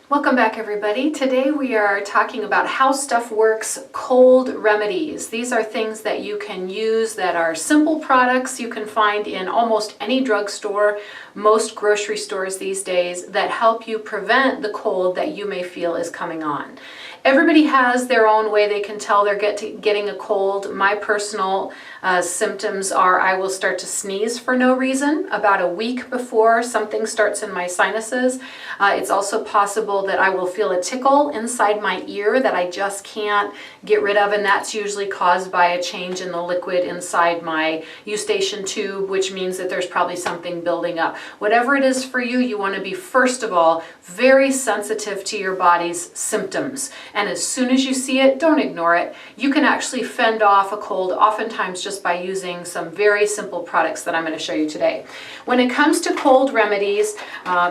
Welcome back, everybody. Today we are talking about how stuff works, cold remedies. These are things that you can use that are simple products you can find in almost any drugstore, most grocery stores these days, that help you prevent the cold that you may feel is coming on. Everybody has their own way they can tell they're getting a cold. My personal symptoms are I will start to sneeze for no reason about a week before something starts in my sinuses. It's also possible that I will feel a tickle inside my ear that I just can't get rid of, and that's usually caused by a change in the liquid inside my eustachian tube, which means that there's probably something building up. Whatever it is for you, you want to be, first of all, very sensitive to your body's symptoms. And as soon as you see it, don't ignore it. You can actually fend off a cold, oftentimes just by using some very simple products that I'm going to show you today. When it comes to cold remedies,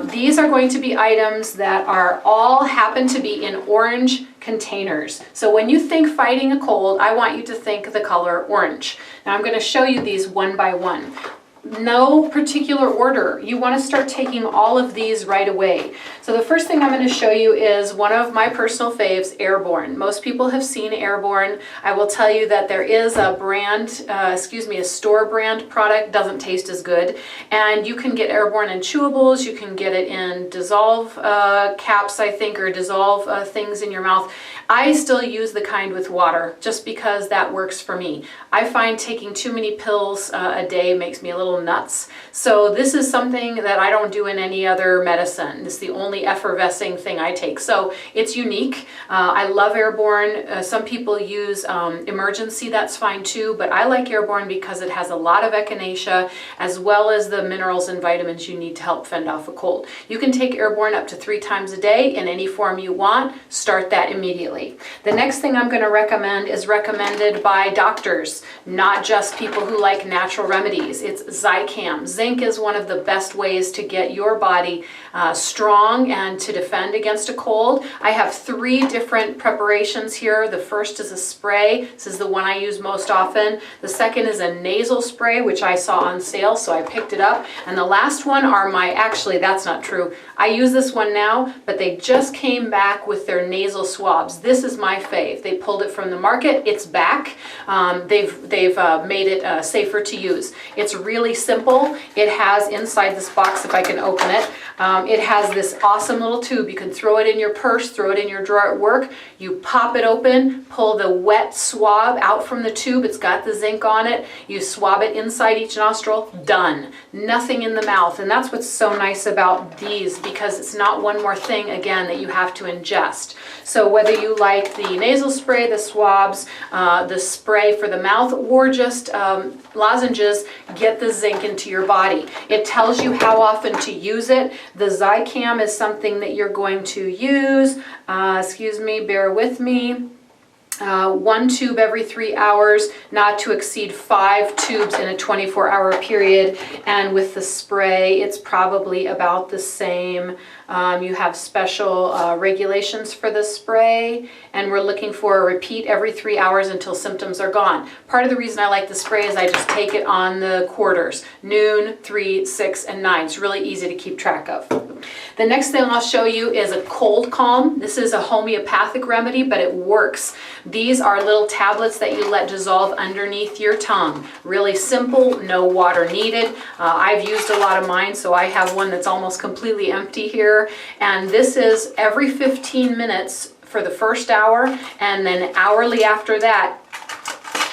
these are going to be items that are all happen to be in orange containers. So when you think fighting a cold, I want you to think the color orange. Now I'm going to show you these one by one. No particular order. You want to start taking all of these right away. So the first thing I'm going to show you is one of my personal faves, Airborne. Most people have seen Airborne. I will tell you that there is a brand, a store brand product, doesn't taste as good. And you can get Airborne in chewables, you can get it in dissolve caps, I think, or dissolve things in your mouth. I still use the kind with water just because that works for me. I find taking too many pills a day makes me a little nuts. So this is something that I don't do in any other medicine. It's the only effervescing thing I take. So it's unique. I love Airborne. Some people use Emergency, that's fine too, but I like Airborne because it has a lot of echinacea as well as the minerals and vitamins you need to help fend off a cold. You can take Airborne up to 3 times a day in any form you want. Start that immediately. The next thing I'm going to recommend is recommended by doctors, not just people who like natural remedies. It's Zicam. Zinc is one of the best ways to get your body strong and to defend against a cold. I have 3 different preparations here. The first is a spray. This is the one I use most often. The second is a nasal spray, which I saw on sale, so I picked it up. And the last one are actually, that's not true. I use this one now, but they just came back with their nasal swabs. This is my fave. They pulled it from the market. It's back. They've made it safer to use. It's really simple. It has inside this box, if I can open it, it has this awesome little tube. You can throw it in your purse, throw it in your drawer at work. You pop it open, pull the wet swab out from the tube. It's got the zinc on it. You swab it inside each nostril. Done. Nothing in the mouth. And that's what's so nice about these, because it's not one more thing, again, that you have to ingest. So whether you like the nasal spray, the swabs, the spray for the mouth, or just lozenges, get the zinc into your body. It tells you how often to use it. The Zicam is something that you're going to use. Bear with me. 1 tube every 3 hours, not to exceed 5 tubes in a 24-hour period. And with the spray, it's probably about the same. You have special regulations for the spray, and we're looking for a repeat every 3 hours until symptoms are gone. Part of the reason I like the spray is I just take it on the quarters, noon, 3, 6, and 9. It's really easy to keep track of. The next thing I'll show you is a cold calm. This is a homeopathic remedy, but it works. These are little tablets that you let dissolve underneath your tongue. Really simple, no water needed. I've used a lot of mine, so I have one that's almost completely empty here. And this is every 15 minutes for the first hour, and then hourly after that.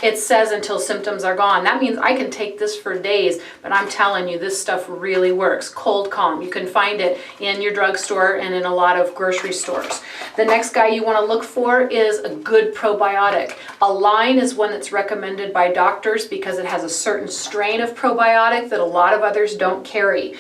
It says until symptoms are gone. That means I can take this for days, but I'm telling you, this stuff really works. Cold calm. You can find it in your drugstore and in a lot of grocery stores. The next guy you want to look for is a good probiotic. Align is one that's recommended by doctors because it has a certain strain of probiotic that a lot of others don't carry.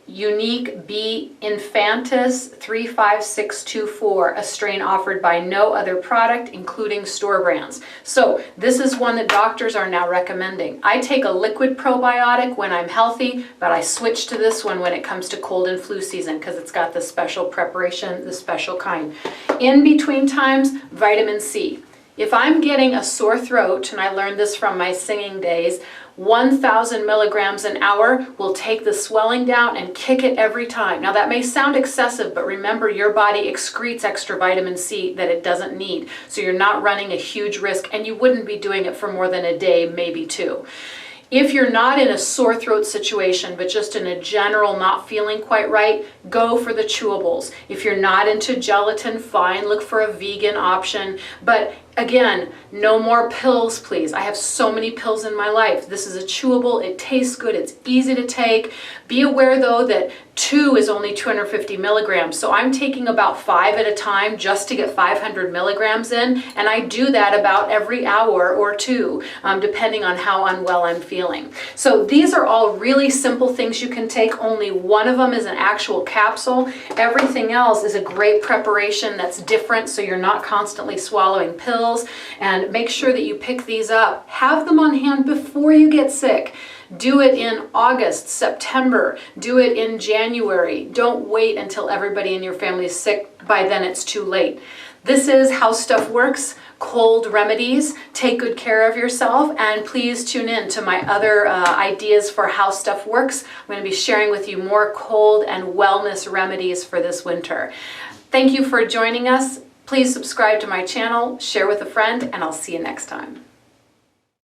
Unique B. infantis 35624, a strain offered by no other product, including store brands. So this is one that doctors are now recommending. I take a liquid probiotic when I'm healthy, but I switch to this one when it comes to cold and flu season because it's got the special preparation, the special kind. In between times, vitamin C. If I'm getting a sore throat, and I learned this from my singing days, 1,000 milligrams an hour will take the swelling down and kick it every time. Now that may sound excessive, but remember your body excretes extra vitamin C that it doesn't need. So you're not running a huge risk, and you wouldn't be doing it for more than a day, maybe two. If you're not in a sore throat situation, but just in a general not feeling quite right, go for the chewables. If you're not into gelatin, fine, look for a vegan option. But again, no more pills, please. I have so many pills in my life. This is a chewable. It tastes good. It's easy to take. Be aware, though, that 2 is only 250 milligrams. So I'm taking about 5 at a time just to get 500 milligrams in. And I do that about every hour or two, depending on how unwell I'm feeling. So these are all really simple things you can take. Only one of them is an actual capsule. Everything else is a great preparation that's different, so you're not constantly swallowing pills. And make sure that you pick these up. Have them on hand before you get sick. Do it in August, September. Do it in January. Don't wait until everybody in your family is sick. By then it's too late. This is How Stuff Works, Cold Remedies. Take good care of yourself, and please tune in to my other ideas for how stuff works. I'm going to be sharing with you more cold and wellness remedies for this winter. Thank you for joining us. Please subscribe to my channel, share with a friend, and I'll see you next time.